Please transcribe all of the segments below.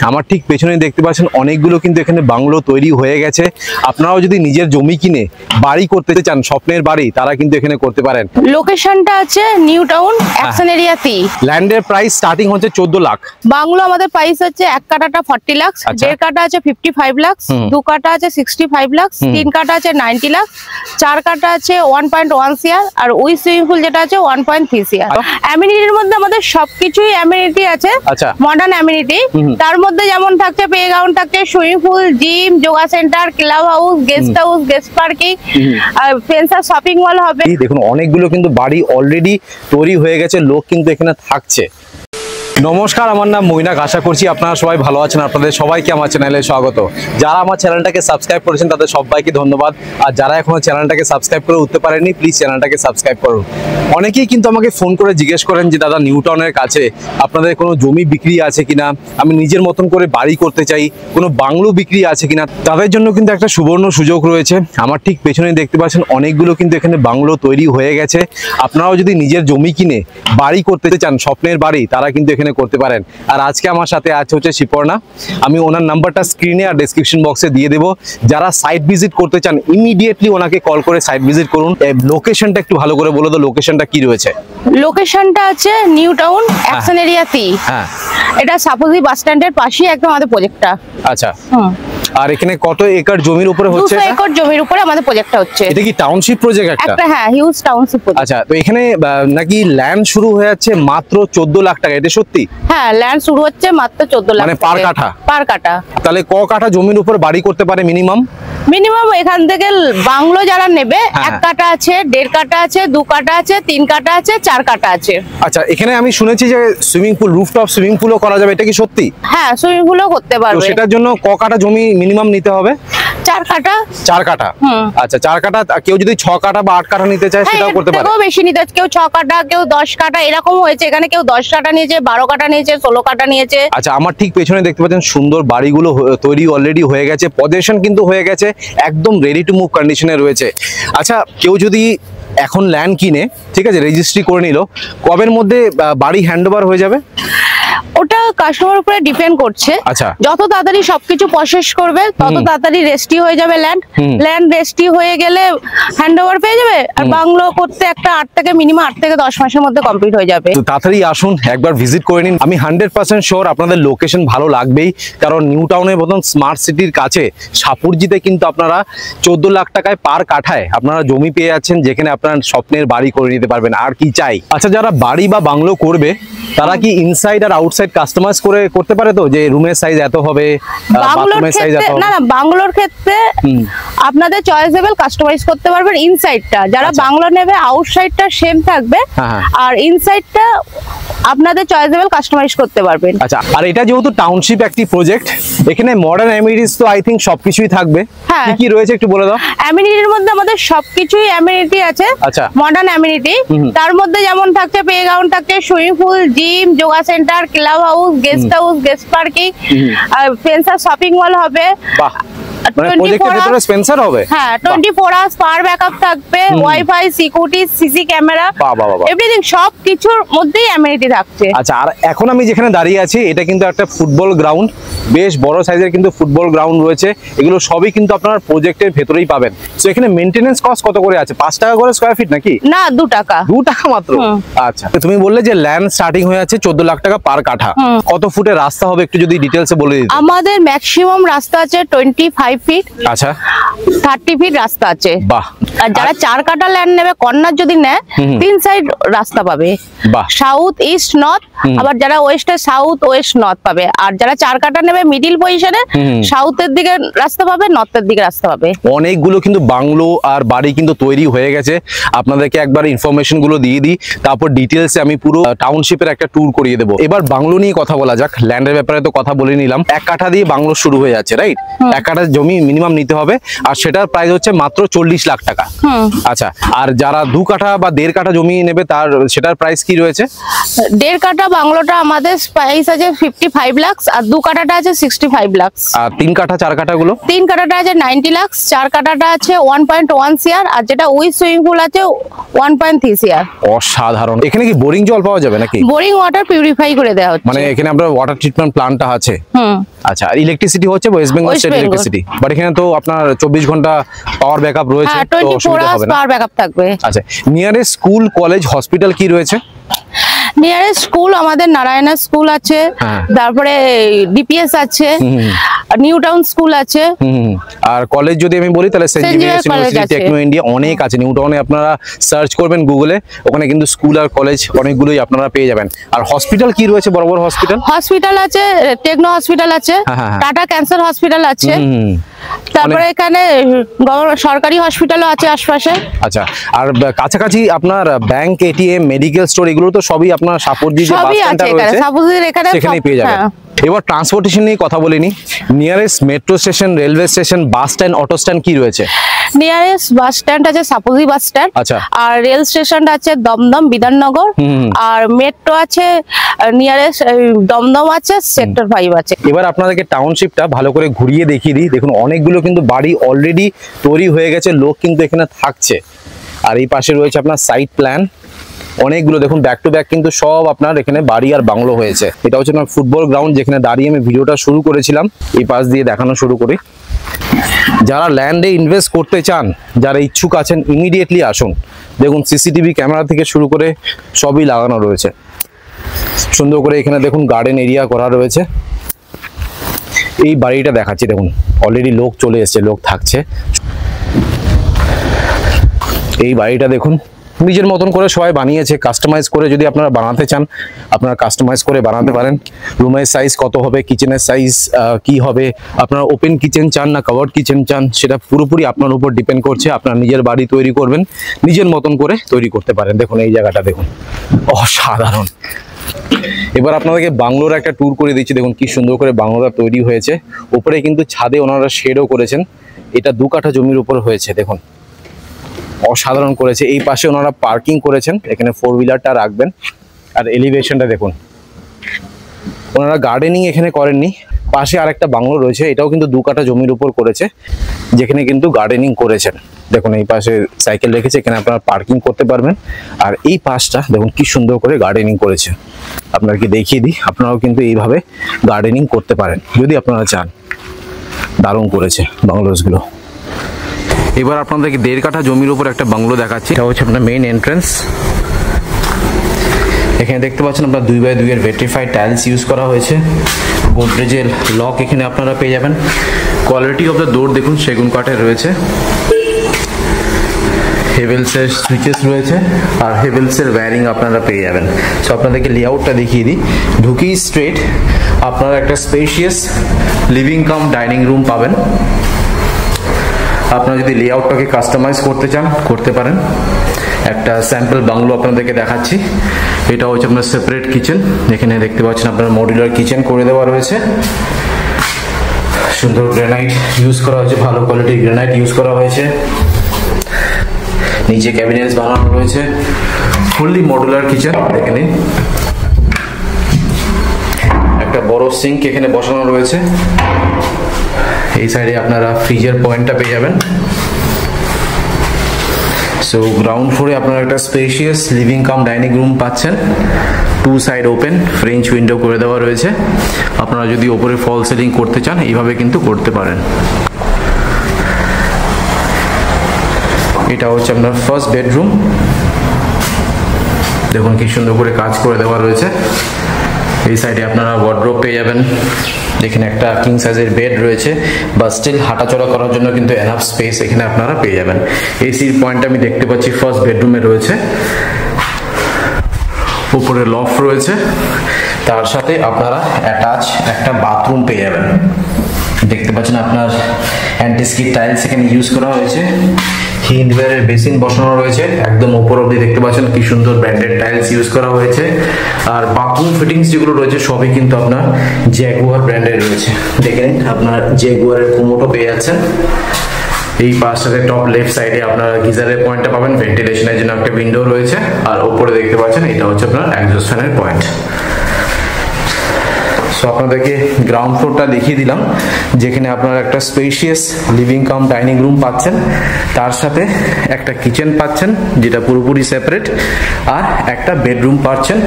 আমার ঠিক পেছনে দেখতে পাচ্ছেন অনেকগুলো কিন্তু এখানে বাংলো তৈরি হয়ে গেছে। আপনারাও যদি নিজের জমি কিনে বাড়ি করতে চান, স্বপ্নের বাড়ি, তারা কিন্তু এখানে করতে পারেন। লোকেশনটা আছে নিউ টাউন অ্যাকশন এরিয়াতে। ল্যান্ডের প্রাইস স্টার্টিং হচ্ছে 14 লাখ। বাংলো আমাদের প্রাইস হচ্ছে 1 কাঠাটা 40 লাখ, 1.5 কাঠা আছে 55 লাখ, 2 কাঠা আছে 65 লাখ, 3 কাঠা আছে 90 লাখ, 4 কাঠা আছে 1.1 সিআর, আর ওই সুইমিং পুল যেটা আছে 1.3 সিআর। অ্যামিনিটির মধ্যে আমাদের সবকিছুই অ্যামিনিটি আছে, মডার্ন অ্যামিনিটি। তার মধ্যে যেমন থাকছে প্লেগ্রাউন্ড থাকছে, swimming pool, gym, yoga centre, club house, guest parking, আর ফেন্সার শপিং মল হবে। দেখুন অনেকগুলো কিন্তু বাড়ি অলরেডি তৈরি হয়ে গেছে, লোক কিন্তু এখানে থাকছে। নমস্কার, আমার নাম মৈনাক। আশা করছি আপনারা সবাই ভালো আছেন। আপনাদের সবাইকে আমার চ্যানেলে স্বাগত। যারা আমার চ্যানেলটাকে সাবস্ক্রাইব করেছেন তাদের সবাইকে ধন্যবাদ, আর যারা এখনো চ্যানেলটাকে সাবস্ক্রাইব করে উঠতে পারেননি প্লিজ চ্যানেলটাকে সাবস্ক্রাইব করুন। অনেকেই কিন্তু আমাকে ফোন করে জিজ্ঞেস করেন যে দাদা নিউ টাউনের কাছে আপনাদের কোনো জমি বিক্রি আছে কিনা, আমি নিজের মতন করে বাড়ি করতে চাই, কোনো বাংলো বিক্রি আছে কিনা। তাদের জন্য কিন্তু একটা সুবর্ণ সুযোগ রয়েছে। আমার ঠিক পেছনে দেখতে পাচ্ছেন অনেকগুলো কিন্তু এখানে বাংলো তৈরি হয়ে গেছে। আপনারাও যদি নিজের জমি কিনে বাড়ি করতে চান, স্বপ্নের বাড়ি, তারা কিন্তু এখানে করতে পারেন। আর আজকে আমার সাথে আছে হচ্ছে শিপর্ণা। আমি ওনার নাম্বারটা স্ক্রিনে আর ডেসক্রিপশন বক্সে দিয়ে দেবো। যারা সাইট ভিজিট করতে চান ইমিডিয়েটলি ওনাকে কল করে সাইট ভিজিট করুন। লোকেশনটা একটু ভালো করে বলো তো, লোকেশনটা কি রয়েছে? লোকেশনটা আছে নিউ টাউন অ্যাকশন এরিয়াতে। হ্যাঁ, এটা সাপোজি বাস স্ট্যান্ডের পাশেই একদম আমাদের প্রজেক্টটা। আচ্ছা, আর এখানে কত একর জমির উপরে হচ্ছে? 200 একর জমির উপরে আমাদের প্রজেক্টটা হচ্ছে। এটা কি টাউনশিপ প্রজেক্ট একটা? হ্যাঁ, হিউজ টাউনশিপ প্রজেক্ট। আচ্ছা, তো এখানে নাকি ল্যান্ড শুরু হয়ে যাচ্ছে মাত্র 14 লাখ টাকা, এটা সত্যি? হ্যাঁ, ল্যান্ড শুরু হচ্ছে মাত্র 14 লাখ, মানে পার কাঠা? পার কাঠা। তাহলে ক কাঠা জমির উপর বাড়ি করতে পারে মিনিমাম? মিনিমাম এখান থেকে বাংলো যারা নেবে 1 কাঠা আছে, 1.5 কাঠা আছে, 2 কাঠা আছে, 3 কাঠা আছে, 4 কাঠা আছে। আচ্ছা, এখানে আমি শুনেছি যে সুইমিং পুল, রুফটপ সুইমিং পুলও করা যাবে, এটা কি সত্যি? হ্যাঁ, সুইমিং পুলও করতে পারবে। তো সেটার জন্য ক কাঠা জমি মিনিমাম নিতে হবে? 4 কাঠা। 4 কাঠা? আচ্ছা, 4 কাঠা। কেউ যদি 6 কাঠা বা 8 কাঠা নিতে চায় সেটাও করতে পারে? কেউ বেশি নিতে, কেউ 6 কাঠা, কেউ 10 কাঠা, এরকম হয়েছে। এখানে কেউ 10 কাঠা নিয়েছে, 12 কাঠা নিয়েছে, 16 কাঠা নিয়েছে। আচ্ছা, আমার ঠিক পেছনে দেখতে পাচ্ছেন সুন্দর বাড়িগুলো তৈরি অলরেডি হয়ে গেছে, পজিশন কিন্তু হয়ে গেছে, একদম রেডি টু মুভ কন্ডিশনে রয়েছে। আচ্ছা, কেউ যদি এখন ল্যান্ড কিনে, ঠিক আছে, রেজিস্ট্রি করে নিল, কবের মধ্যে বাড়ি হ্যান্ডওভার হয়ে যাবে? ওটা কাস্টমার উপরে ডিপেন্ড করছে। আচ্ছা, যত তাড়াতাড়ি সবকিছু প্রসেস করবে তত তাড়াতাড়ি রেস্টি হয়ে যাবে ল্যান্ড রেস্টি হয়ে গেলে হ্যান্ডওভার পেয়ে যাবে। আর বাংলো করতে একটা 8 থেকে 10 মাসের মধ্যে কমপ্লিট হয়ে যাবে। তো তাড়াতাড়ি আসুন, একবার ভিজিট করে নিন। আমি 100% শিওর আপনাদের লোকেশন ভালো লাগবেই, কারণ নিউ টাউনের মতন স্মার্ট সিটির কাছে সাপুরজিতে কিন্তু আপনারা 14 লাখ টাকায় পার কাঠায় আপনারা জমি পেয়ে যাচ্ছেন, যেখানে আপনার স্বপ্নের বাড়ি করে নিতে পারবেন। আর কি চাই? আচ্ছা, যারা বাড়ি বা বাংলো করবে তারা কি ইনসাইড আর আউটসাইড কাস্টমাইজ করে করতে পারে তো, যে রুমের সাইজ এত হবে, বাথরুমের সাইজ এত হবে? না, বাংলোর ক্ষেত্রে আপনাদের চয়েসেবল কাস্টমাইজ করতে পারবেন ইনসাইডটা। যারা বাংলো নেবে আউটসাইডটা সেম থাকবে, আর ইনসাইডটা আপনাদের চয়েসেবল কাস্টমাইজ করতে পারবেন। আচ্ছা, আর এটা যেহেতু টাউনশিপ একটি প্রজেক্ট, এখানে মডার্ন অ্যামিনিটিস তো আই থিংক সবকিছুই থাকবে। কি কি রয়েছে একটু বলে দাও। অ্যামিনিটির মধ্যে আমাদের সবকিছুই অ্যামিনিটি আছে, মডার্ন অ্যামিনিটি। তার মধ্যে যেমন থাকছে প্লেগ্রাউন্ড থাকছে, swimming pool, gym, yoga centre, club house, guest parking, আর ফেন্সার শপিং মল হবে। বাহ, মানে প্রজেক্টের ভিতরে স্পেন্সার হবে? হ্যাঁ, 24 আওয়ার্স পাওয়ার ব্যাকআপ থাকবে, wifi, security, CC camera, everything সবকিছুর মধ্যেই অ্যামিনিটি থাকছে। আচ্ছা, আর এখন আমি যেখানে দাঁড়িয়ে আছি এটা কিন্তু একটা ফুটবল গ্রাউন্ড, বেশ বড় সাইজের কিন্তু ফুটবল গ্রাউন্ড রয়েছে। এগুলো সবই কিন্তু আপনারা প্রজেক্টের ভেতরেই পাবেন। সো এখানে মেইনটেনেন্স কস্ট কত করে আছে? 5 টাকা করে স্কয়ার ফিট নাকি? না, 2 টাকা। 2 টাকা মাত্র? আচ্ছা, তুমি বললে যে ল্যান্ড স্টার্টিং হয়ে আছে 14 লাখ টাকা পার কাঠা। কত ফুটের রাস্তা হবে একটু যদি ডিটেইলসে বলে দিতে। আমাদের ম্যাক্সিমাম রাস্তা আছে 25 ফিট। আচ্ছা, 30 ফিট রাস্তা আছে। বাহ। আর যারা 4 কাঠা ল্যান্ড নেবে, কর্নার যদি নেয়, 3 সাইড রাস্তা পাবে, সাউথ, ইস্ট, নর্থ। আবার যারা ওয়েস্টে সাউথ, ওয়েস্ট, নর্থ পাবে। আর যারা 4 কাঠা নেবে মিডিল পজিশনে, সাউথের দিকে রাস্তা পাবে, নর্থের দিকে রাস্তা পাবে। অনেকগুলো কিন্তু বাংলো আর বাড়ি কিন্তু তৈরি হয়ে গেছে। আপনাদেরকে একবার ইনফরমেশন গুলো দিয়ে দিই, তারপর ডিটেলসে আমি পুরো টাউনশিপের একটা ট্যুর করিয়ে দেবো। এবার বাংলো নিয়ে কথা বলা যাক। ল্যান্ডের ব্যাপারে তো কথা বলে নিলাম। 1 কাঠা দিয়ে বাংলো শুরু হয়ে যাচ্ছে, রাইট? 1 কাঠা জমি মিনিমাম নিতে হবে, আর সেটার প্রাইস হচ্ছে মাত্র 40 লাখ টাকা। আচ্ছা, আর যারা 2 কাঠা বা 1.5 কাঠা জমি নেবে তার সেটার প্রাইস কি রয়েছে? 1.5 কাঠা বাংলোটা আমাদের প্রাইস আছে 55 লাখ, আর 2 কাঠাটা আছে 65 লাখ। আর 3 কাঠা 4 কাঠা গুলো? 3 কাঠাটা আছে 90 লাখ, 4 কাঠাটা আছে 1.1 সিআর, আর যেটা উইথ সুইমিং পুল আছে 1.3 সিআর। অসাধারণ। এখানে কি বোরিং জল পাওয়া যাবে নাকি? বোরিং ওয়াটার পিউরিফাই করে দেওয়া হচ্ছে। মানে এখানে আমরা ওয়াটার ট্রিটমেন্ট প্ল্যান্টটা আছে? আচ্ছা, আর ইলেকট্রিসিটি হচ্ছে West Bengal state electricity, but এখানে তো আপনার 24 ঘন্টা পাওয়ার ব্যাকআপ রয়েছে, হ্যাঁ, তো 24 অসুবিধা হবে আওয়ার্স না। পাওয়ার ব্যাকআপ থাকবে। আচ্ছা, নিয়ারেস্ট স্কুল, কলেজ, হসপিটাল কি রয়েছে? নিয়ারেস্ট স্কুল আমাদের নারায়ণা স্কুল আছে, তারপরে ডিপিএস আছে, নিউ টাউন স্কুল আছে। আর কলেজ যদি আমি বলি তাহলে Saint Xavier's University, Techno India অনেক আছে। নিউ টাউনে আপনারা সার্চ করবেন গুগলে, ওখানে কিন্তু স্কুল আর কলেজ অনেকগুলোই আপনারা পেয়ে যাবেন। আর হসপিটাল কি রয়েছে? বড় বড় হসপিটাল হসপিটাল আছে, টেকনো হসপিটাল আছে, টাটা ক্যান্সার হসপিটাল আছে, তারপরে এখানে সরকারি হসপিটালও আছে আশপাশে। আচ্ছা, আর কাছাকাছি আপনার ব্যাংক, এটিএম, মেডিকেল স্টোর এগুলো তো সবই আপনার সাপোর্ট দিয়ে বাস স্ট্যান্ডটা রয়েছে, সেখানেই পেয়ে যাবেন। এবার ট্রান্সপোর্টেশন নিয়ে কথা বলিনি। Nearest metro station, railway station, bus stand, auto stand কি রয়েছে? নিয়ারেস্ট বাস স্ট্যান্ড আছে সাপুজি বাস স্ট্যান্ড। আচ্ছা, আর রেল স্টেশনটা আছে দমদম বিধাননগর। আর মেট্রো আছে নিয়ারেস্ট দমদম আছে, সেক্টর 5 আছে। এবার আপনাদেরকে টাউনশিপটা ভালো করে ঘুরিয়ে দেখিয়ে দিই। দেখুন অনেকগুলো কিন্তু বাড়ি অলরেডি তৈরি হয়ে গেছে, লোক কিন্তু এখানে থাকছে। আর এই পাশে রয়েছে আপনার সাইট প্ল্যান, অনেকগুলো দেখুন ব্যাক টু ব্যাক কিন্তু সব আপনার এখানে বাড়ি আর বাংলো হয়েছে। এটা হচ্ছে আপনার ফুটবল গ্রাউন্ড, যেখানে দাঁড়িয়ে আমি ভিডিওটা শুরু করেছিলাম। এই পাশ দিয়ে দেখানো শুরু করি। যারা ল্যান্ডে ইনভেস্ট করতে চান, যারা ইচ্ছুক আছেন, ইমিডিয়েটলি আসুন। দেখুন সিসিটিভি ক্যামেরা থেকে শুরু করে সবই লাগানো রয়েছে। সুন্দর করে এখানে দেখুন গার্ডেন এরিয়া করা রয়েছে। এই বাড়িটা দেখাচ্ছি, দেখুন অলরেডি লোক চলে এসেছে, লোক থাকছে। এই বাড়িটা দেখুন নিজের মতন করে সবাই বানিয়েছে, কাস্টমাইজ করে। যদি আপনারা বানাতে চান, আপনারা কাস্টমাইজ করে বানাতে পারেন। রুমের সাইজ কত হবে, কিচেনের সাইজ কি হবে, আপনারা ওপেন কিচেন চান না কভার্ড কিচেন চান, সেটা পুরোপুরি আপনার উপর ডিপেন্ড করছে। আপনার নিজের বাড়ি তৈরি করবেন, নিজের মতন করে তৈরি করতে পারেন। দেখুন এই জায়গাটা দেখুন, অসাধারণ। এবার আপনাদেরকে বাংলোর একটা ট্যুর করে দিচ্ছি। দেখুন কি সুন্দর করে বাংলোটা তৈরি হয়েছে। উপরে কিন্তু ছাদে ওনারা শেডও করেছেন। এটা 2 কাঠা জমির উপর হয়েছে, দেখুন অসাধারণ করেছে। এই পাশে ওনারা পার্কিং করেছেন, এখানে 4 হুইলারটা রাখবেন। আর এলিভেশনটা দেখুন, ওনারা গার্ডেনিং এখানে করেননি। পাশে আরেকটা বাংলো রয়েছে, এটাও কিন্তু 2 কাঠা জমির উপর করেছে, যেখানে কিন্তু গার্ডেনিং করেছেন। দেখুন এই পাশে সাইকেল রেখেছে, এখানে আপনারা পার্কিং করতে পারবেন। আর এই পাশটা দেখুন কি সুন্দর করে গার্ডেনিং করেছে। আপনাকে দেখিয়ে দিই, আপনারাও কিন্তু এইভাবে গার্ডেনিং করতে পারেন যদি আপনারা চান। দারুণ করেছে বাংলোসগুলো। এবার আপনাদেরকে 1.5 কাঠা জমির উপর একটা বাংলো দেখাচ্ছি। এটা হচ্ছে আপনার মেইন এন্ট্রান্স। এখানে দেখতে পাচ্ছেন আপনার 2x2 এর ভেট্রিফাইড টাইলস ইউজ করা হয়েছে। গোদরেজের লক এখানে আপনারা পেয়ে যাবেন। কোয়ালিটি অফ দ্য ডোর দেখুন সেগুন কাঠের রয়েছে। হেভেলসের সুইচেস রয়েছে, আর হেভেলসের ওয়্যারিং আপনারা পেয়ে যাবেন। সো আপনাদেরকে লেআউটটা দেখিয়ে দিই। ঢুকেই স্ট্রেট আপনারা একটা spacious living cum dining room পাবেন। আপনারা যদি লেআউটটাকে কাস্টমাইজ করতে চান, করতে পারেন। একটা স্যাম্পল বাংলো আপনাদেরকে দেখাচ্ছি। এটা হচ্ছে আপনার সেপারেট কিচেন। এখানে দেখতে পাচ্ছেন আপনার মডিউলার কিচেন করে দেওয়া রয়েছে। সুন্দর গ্রানাইট ইউজ করা হয়েছে, ভালো কোয়ালিটির গ্রানাইট ইউজ করা হয়েছে। নিচে ক্যাবিনেটস বানানো রয়েছে। Fully modular kitchen. দেখে নিন, একটা বড় সিঙ্ক এখানে বসানো রয়েছে। এই সাইডে আপনারা ফ্রিজের পয়েন্টটা পেয়ে যাবেন। সো গ্রাউন্ড ফ্লোরে আপনারা একটা spacious living cum dining room পাচ্ছেন। 2 সাইড ওপেন, ফ্রেঞ্চ উইন্ডো করে দেওয়া রয়েছে। আপনারা যদি ওপরে ফল সিলিং করতে চান, এইভাবে কিন্তু করতে পারেন। এটা হচ্ছে আপনার ফার্স্ট বেডরুম। দেখুন কি সুন্দর করে কাজ করে দেওয়া রয়েছে। এই সাইডে আপনারা ওয়ার্ডরোব পেয়ে যাবেন। এখানে একটা কিং সাইজের বেড রয়েছে, বা স্টিল হাঁটাচলা করার জন্য কিন্তু এনাফ স্পেস এখানে আপনারা পেয়ে যাবেন। এসির পয়েন্ট আমি দেখতে পাচ্ছি ফার্স্ট বেডরুমে রয়েছে। উপরে লফট রয়েছে, তার সাথে আপনারা অ্যাটাচ একটা বাথরুম পেয়ে যাবেন। দেখতে পাচ্ছেন আপনার অ্যান্টিস্কিড টাইলস এখানে ইউজ করা হয়েছে। হিন্দওয়্যারের বেসিন বসানো রয়েছে, একদম উপর অব্দি দেখতে পাচ্ছেন কি সুন্দর ব্র্যান্ডেড টাইলস ইউজ করা হয়েছে। আর বাথরুম ফিটিংস যেগুলো রয়েছে সবই কিন্তু আপনার জ্যাগুয়ার ব্র্যান্ডের রয়েছে। দেখে নিন, আপনার জ্যাগুয়ারের কুমোটো পেয়ে যাচ্ছেন। এই পাশটাতে টপ লেফট সাইডে আপনারা গিজারের পয়েন্টটা পাবেন, ভেন্টিলেশনের জন্য একটা উইন্ডো রয়েছে। আর উপরে দেখতে পাচ্ছেন এটা হচ্ছে আপনার এক্সস্ট ফ্যানের পয়েন্ট। সো আপনাদেরকে গ্রাউন্ড ফ্লোরটা দেখিয়ে দিলাম, যেখানে আপনারা একটা spacious living cum dining room পাচ্ছেন, তার সাথে একটা কিচেন পাচ্ছেন যেটা পুরোপুরি সেপারেট, আর একটা বেডরুম পাচ্ছেন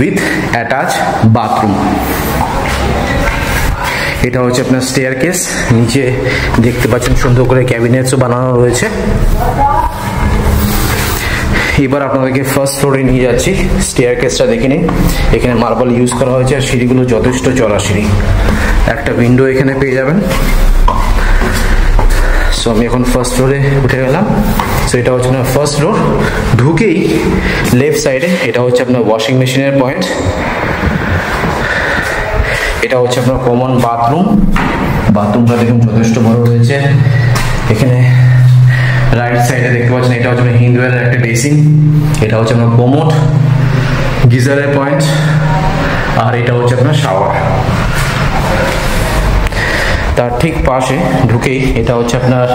উইথ অ্যাটাচ বাথরুম। এটা হচ্ছে আপনার স্টেয়ার কেস, নিচে দেখতে পাচ্ছেন সুন্দর করে ক্যাবিনেটসও বানানো রয়েছে। এবার আপনাদেরকে ফার্স্ট ফ্লোরে নিয়ে যাচ্ছি। স্টেয়ার কেসটা দেখে নিন, এখানে মার্বেল ইউজ করা হয়েছে আর সিঁড়িগুলো যথেষ্ট চড়া সিঁড়ি। একটা উইন্ডো এখানে পেয়ে যাবেন। সো আমি এখন ফার্স্ট ফ্লোরে উঠে গেলাম। সো এটা হচ্ছে আপনার ফার্স্ট ফ্লোর। ঢুকেই লেফট সাইডে এটা হচ্ছে আপনার ওয়াশিং মেশিনের পয়েন্ট। এটা হচ্ছে আপনার কমন বাথরুম। বাথরুমটা দেখুন যথেষ্ট বড় রয়েছে। এখানে রাইট সাইডে দেখতে পাচ্ছেন এটা হচ্ছে হিন্দুয়ারের একটা বেসিন। এটা হচ্ছে আপনার কোমোড, গিজারের পয়েন্ট, আর এটা হচ্ছে আপনার শাওয়ার। তার ঠিক পাশে ঢুকেই এটা হচ্ছে আপনার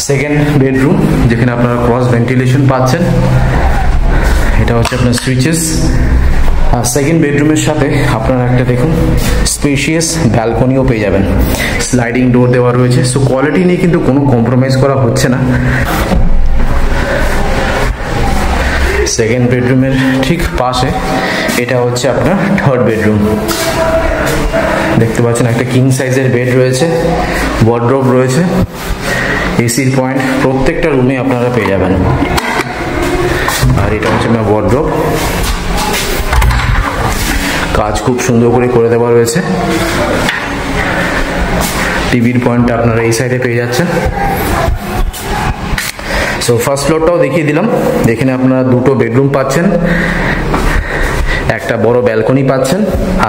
সেকেন্ড বেডরুম, যেখানে আপনারা ক্রস ভেন্টিলেশন পাচ্ছেন। এটা হচ্ছে আপনার সুইচেস। আর সেকেন্ড বেডরুমের সাথে আপনারা একটা দেখুন স্পেশিয়াস ব্যালকনিও পেয়ে যাবেন। স্লাইডিং ডোর দেওয়া রয়েছে। সো কোয়ালিটি নিয়ে কিন্তু কোনো কম্প্রোমাইজ করা হচ্ছে না। সেকেন্ড বেডরুমের ঠিক পাশে এটা হচ্ছে আপনার থার্ড বেডরুম। দেখতে পাচ্ছেন একটা কিং সাইজের বেড রয়েছে, ওয়ার্ডরোব রয়েছে, এসির পয়েন্ট প্রত্যেকটা রুমে আপনারা পেয়ে যাবেন। আর এটা হচ্ছে আপনার ওয়ার্ডরোব, কাজ খুব সুন্দর করে দেওয়া রয়েছে। টিভির পয়েন্টটা আপনারা এই সাইডে পেয়ে যাচ্ছেন। সো ফার্স্ট ফ্লোরটাও দেখিয়ে দিলাম। এখানে আপনারা দুটো বেডরুম পাচ্ছেন, একটা বড় ব্যালকনি পাচ্ছেন,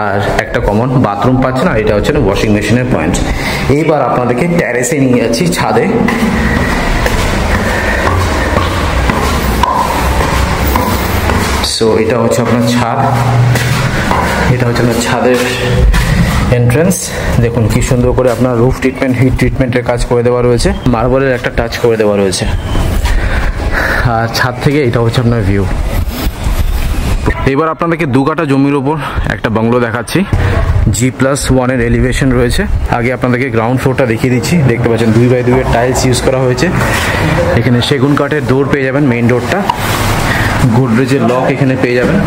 আর একটা কমন বাথরুম পাচ্ছেন, আর এটা হচ্ছে ওয়াশিং মেশিনের পয়েন্ট। এইবার আপনাদেরকে ট্যারেসে নিয়ে যাচ্ছি, ছাদে। সো এটা হচ্ছে আপনার ছাদ। এটা হচ্ছে আপনার ছাদের এন্ট্রান্স। দেখুন কি সুন্দর করে আপনার রুফ ট্রিটমেন্ট, হিট ট্রিটমেন্টের কাজ করে দেওয়া রয়েছে, মার্বেলের একটা টাচ করে দেওয়া রয়েছে। আর ছাদ থেকে এটা হচ্ছে আপনার ভিউ। এবার আপনাদেরকে 2 কাঠা জমির ওপর একটা বাংলো দেখাচ্ছি। G+1 এর এলিভেশন রয়েছে। আগে আপনাদেরকে গ্রাউন্ড ফ্লোরটা দেখিয়ে দিচ্ছি। দেখতে পাচ্ছেন 2x2 এর টাইলস ইউজ করা হয়েছে। এখানে সেগুন কাঠের ডোর পেয়ে যাবেন, মেইন ডোরটা। গোদরেজের লক এখানে পেয়ে যাবেন।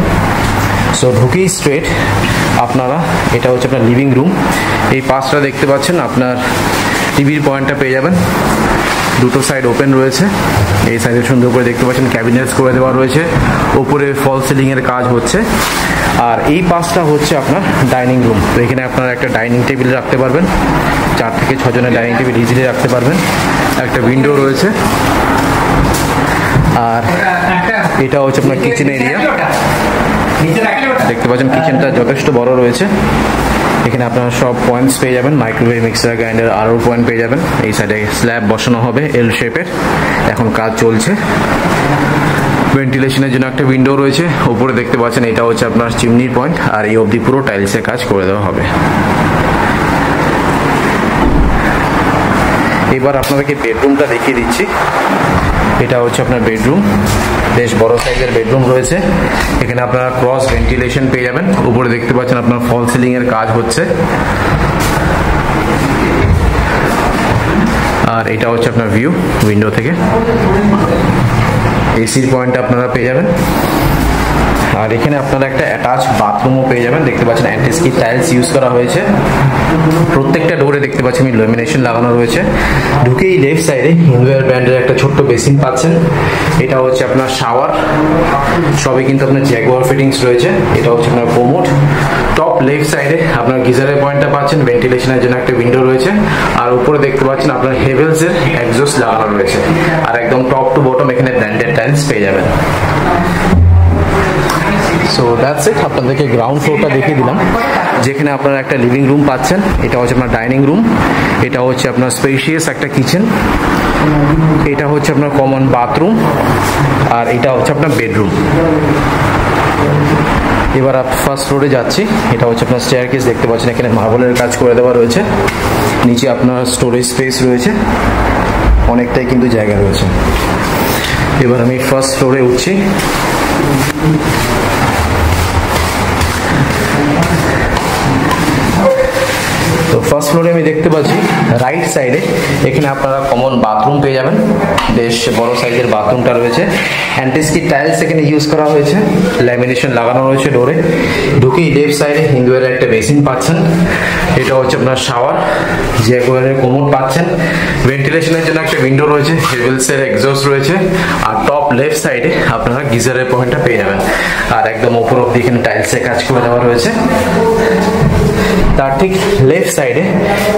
সো ঢুকেই স্ট্রেট আপনারা এটা হচ্ছে আপনার লিভিং রুম। এই পাশটা দেখতে পাচ্ছেন আপনার টিভির পয়েন্টটা পেয়ে যাবেন। দুটো সাইড ওপেন রয়েছে। এই সাইডে সুন্দর করে দেখতে পাচ্ছেন ক্যাবিনেটস করে দেওয়া রয়েছে, ওপরে ফল সিলিং এর কাজ হচ্ছে। আর এই পাশটা হচ্ছে আপনার ডাইনিং রুম। তো এখানে আপনারা একটা ডাইনিং টেবিল রাখতে পারবেন, 4 থেকে 6 জনের ডাইনিং টেবিল ইজিলি রাখতে পারবেন। একটা উইন্ডো রয়েছে। আর এটা হচ্ছে আপনার কিচেন এরিয়া। দেখতে পাচ্ছেন কিচেনটা যথেষ্ট বড় রয়েছে। এখানে আপনারা সব পয়েন্টস পেয়ে যাবেন, মাইক্রোওয়েভ, মিক্সার গ্রাইন্ডার, আরও পয়েন্ট পেয়ে যাবেন। এই সাইডে স্ল্যাব বসানো হবে এল শেপের, এখন কাজ চলছে। ভেন্টিলেশনের জন্য একটা উইন্ডো রয়েছে। উপরে দেখতে পাচ্ছেন এটা হচ্ছে আপনার চিমনির পয়েন্ট, আর এই অবধি পুরো টাইলসের কাজ করে দেওয়া হবে। এবার আপনাদেরকে বেডরুমটা দেখিয়ে দিচ্ছি। এটা হচ্ছে আপনার বেডরুম, বেশ বড় সাইজের বেডরুম রয়েছে। এখানে আপনারা ক্রস ভেন্টিলেশন পেয়ে যাবেন। উপরে দেখতে পাচ্ছেন আপনার ফল সিলিং এর কাজ হচ্ছে। আর এটা হচ্ছে আপনার ভিউ উইন্ডো থেকে। এসির পয়েন্ট আপনারা পেয়ে যাবেন। আর এখানে আপনারা একটা অ্যাটাচ বাথরুমও পেয়ে যাবেন। দেখতে পাচ্ছেন অ্যান্টিস্কিড টাইলস ইউজ করা হয়েছে। প্রত্যেকটা ডোরে দেখতে পাচ্ছেন ল্যামিনেশন লাগানো রয়েছে। ঢুকেই লেফট সাইডে হিন্দুয়ার ব্র্যান্ডের একটা ছোট্ট বেসিন পাচ্ছেন। এটা হচ্ছে আপনার শাওয়ার, সবই কিন্তু আপনার জ্যাগুয়ার ফিটিংস রয়েছে। এটা হচ্ছে আপনার কোমোড। টপ লেফট সাইডে আপনার গিজারের পয়েন্টটা পাচ্ছেন, ভেন্টিলেশনের জন্য একটা উইন্ডো রয়েছে। আর উপরে দেখতে পাচ্ছেন আপনার হেভেলসের এক্সজস্ট লাগানো রয়েছে। আর একদম টপ টু বটম এখানে ব্র্যান্ডেড টাইলস পেয়ে যাবেন। So that's it. আপনাদেরকে গ্রাউন্ড ফ্লোরটা দেখিয়ে দিলাম, যেখানে আপনারা একটা লিভিং রুম পাচ্ছেন। এটা হচ্ছে আপনার ডাইনিং রুম। এটা হচ্ছে আপনার স্পেশিয়াস একটা কিচেন। এটা হচ্ছে আপনার কমন বাথরুম। আর এটা হচ্ছে আপনার বেডরুম। এবার ফার্স্ট ফ্লোরে যাচ্ছি। এটা হচ্ছে আপনার স্টেয়ার কেস। দেখতে পাচ্ছেন এখানে মার্বেলের কাজ করে দেওয়া রয়েছে। নিচে আপনার স্টোরেজ স্পেস রয়েছে, অনেকটাই কিন্তু জায়গা রয়েছে। এবার আমি ফার্স্ট ফ্লোরে উঠছি। তো ফার্স্ট ফ্লোরে আমি দেখতে পাচ্ছি রাইট সাইডে এখানে আপনারা কমন বাথরুম পেয়ে যাবেন, বেশ বড় সাইজের বাথরুমটা রয়েছে। অ্যান্টিস্কিড টাইলস এখানে ইউজ করা হয়েছে, ল্যামিনেশন লাগানো রয়েছে ডোরে। ঢুকেই লেফট সাইডে হিন্দুয়ের একটা বেসিন পাচ্ছেন, এটা হচ্ছে আপনার শাওয়ার, জ্যাগুয়ারের কোমোড পাচ্ছেন। ভেন্টিলেশনের জন্য একটা উইন্ডো রয়েছে, হেভেলসের এক্সস্ট রয়েছে। আর টপ লেফট সাইডে আপনারা গিজারের পয়েন্টটা পেয়ে যাবেন। আর একদম উপর অব্দি এখানে টাইলসের কাজ করে দেওয়া রয়েছে। তার ঠিক লেফট সাইডে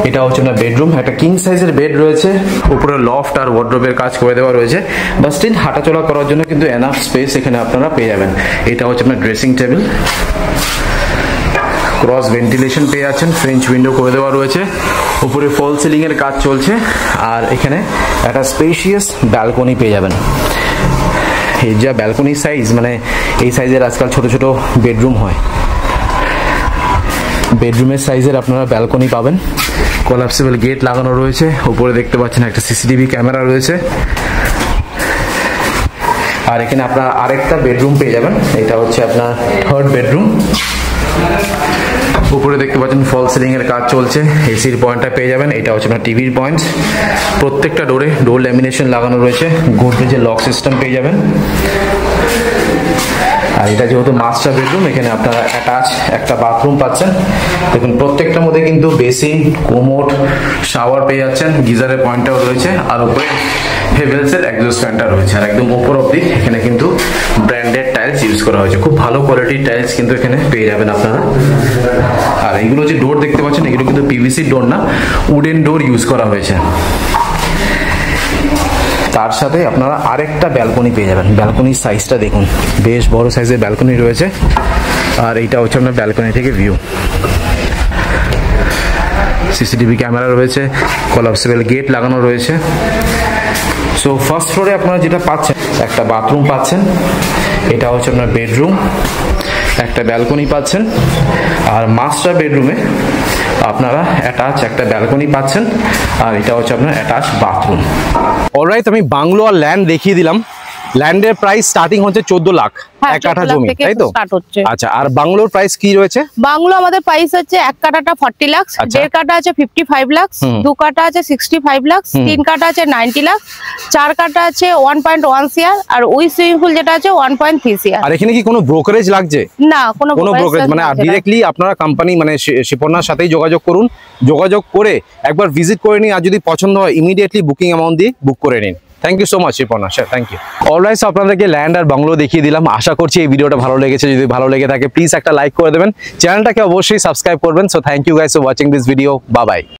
এটা হচ্ছে আপনার বেডরুম, একটা কিং সাইজের বেড রয়েছে, উপরে লফট আর ওয়ার্ডরোবের কাজ করে দেওয়া রয়েছে। বা স্টিল হাঁটাচলা করার জন্য কিন্তু এনাফ স্পেস এখানে আপনারা পেয়ে যাবেন। এটা হচ্ছে আপনার ড্রেসিং টেবিল, ক্রস ভেন্টিলেশন পেয়ে যাচ্ছেন, ফ্রেঞ্চ উইন্ডো করে দেওয়া রয়েছে, উপরে ফল সিলিং এর কাজ চলছে। আর এখানে একটা স্পেশিয়াস ব্যালকনি পেয়ে যাবেন। এই যা ব্যালকনি সাইজ, মানে এই সাইজের আজকাল ছোট ছোট বেডরুম হয়, বেডরুমের সাইজের আপনারা ব্যালকনি পাবেন। কোলাপসিবল গেট লাগানো রয়েছে, উপরে দেখতে পাচ্ছেন একটা সিসিটিভি ক্যামেরা রয়েছে। আর এখানে আপনার আরেকটা বেডরুম পেয়ে যাবেন, এটা হচ্ছে আপনার থার্ড বেডরুম। উপরে দেখতে পাচ্ছেন ফল সিলিং এর কাজ চলছে, এসির পয়েন্টটা পেয়ে যাবেন। এটা হচ্ছে আপনার টিভির পয়েন্ট। প্রত্যেকটা ডোরে ডোর ল্যামিনেশন লাগানো রয়েছে, গোদরেজের লক সিস্টেম পেয়ে যাবেন। আর এটা যেহেতু মাস্টার বেডরুম, এখানে আপনারা অ্যাটাচ একটা বাথরুম পাচ্ছেন। দেখুন প্রত্যেকটার মধ্যে কিন্তু বেসিন, কোমোড, শাওয়ার পেয়ে যাচ্ছেন, গিজারের পয়েন্টটাও রয়েছে। আর উপরে হেভেলসের এক্সস্ট ফ্যানটা রয়েছে। আর একদম উপর অব্দি এখানে কিন্তু ব্র্যান্ডেড টাইলস ইউজ করা হয়েছে, খুব ভালো কোয়ালিটির টাইলস কিন্তু এখানে পেয়ে যাবেন আপনারা। আর এইগুলো যে ডোর দেখতে পাচ্ছেন, এগুলো কিন্তু পিভিসি ডোর না, উডেন ডোর ইউজ করা হয়েছে। তার সাথে আপনারা আরেকটা ব্যালকনি পেয়ে যাবেন। ব্যালকনির সাইজটা দেখুন, বেশ বড় সাইজের ব্যালকনি রয়েছে। আর এইটা হচ্ছে আপনার ব্যালকনি থেকে ভিউ। সিসিটিভি ক্যামেরা রয়েছে, কোলাপসিবল গেট লাগানো রয়েছে। সো ফার্স্ট ফ্লোরে আপনারা যেটা পাচ্ছেন, একটা বাথরুম পাচ্ছেন, এটা হচ্ছে আপনার বেডরুম, একটা ব্যালকনি পাচ্ছেন। আর মাস্টার বেডরুমে আপনারা অ্যাটাচ একটা ব্যালকনি পাচ্ছেন। আর এটা হচ্ছে আপনার অ্যাটাচ বাথরুম। অলরাইট, আমি বাংলো আর ল্যান্ড দেখিয়ে দিলাম। ল্যান্ডের প্রাইস স্টার্টিং হচ্ছে 14 লাখ এক কাঠা জমি, তাই তো? আচ্ছা, আর বাংলোর প্রাইস কি রয়েছে? বাংলো আমাদের প্রাইস হচ্ছে এক কাঠাটা 40 লাখ, দেড় কাঠা আছে 55 লাখ, দু কাঠা আছে 65 লাখ, তিন কাঠা আছে 90 লাখ, চার কাঠা আছে 1.1 সিআর, আর উই সুইমিং পুল যেটা আছে 1.3 সিআর। আর এখানে কি কোনো ব্রোকারেজ লাগছে? না, কোনো ব্রোকারেজ মানে ডাইরেক্টলি আপনারা কোম্পানি মানে শিপনার সাথেই যোগাযোগ করুন, যোগাযোগ করে একবার ভিজিট করে নিন। আর যদি পছন্দ হয় ইমিডিয়েটলি বুকিং অ্যামাউন্ট দিয়ে বুক করে নিন। Thank you so much Shipna sir, thank you. Alright, আপনাদেরকে ল্যান্ড আর বাংলো দেখিয়ে দিলাম। আশা করছি এই ভিডিওটা ভালো লেগেছে। যদি ভালো লেগে থাকে প্লিজ একটা লাইক করে দেবেন, চ্যানেলটাকে অবশ্যই সাবস্ক্রাইব করবেন। So thank you guys for watching this video. Bye by.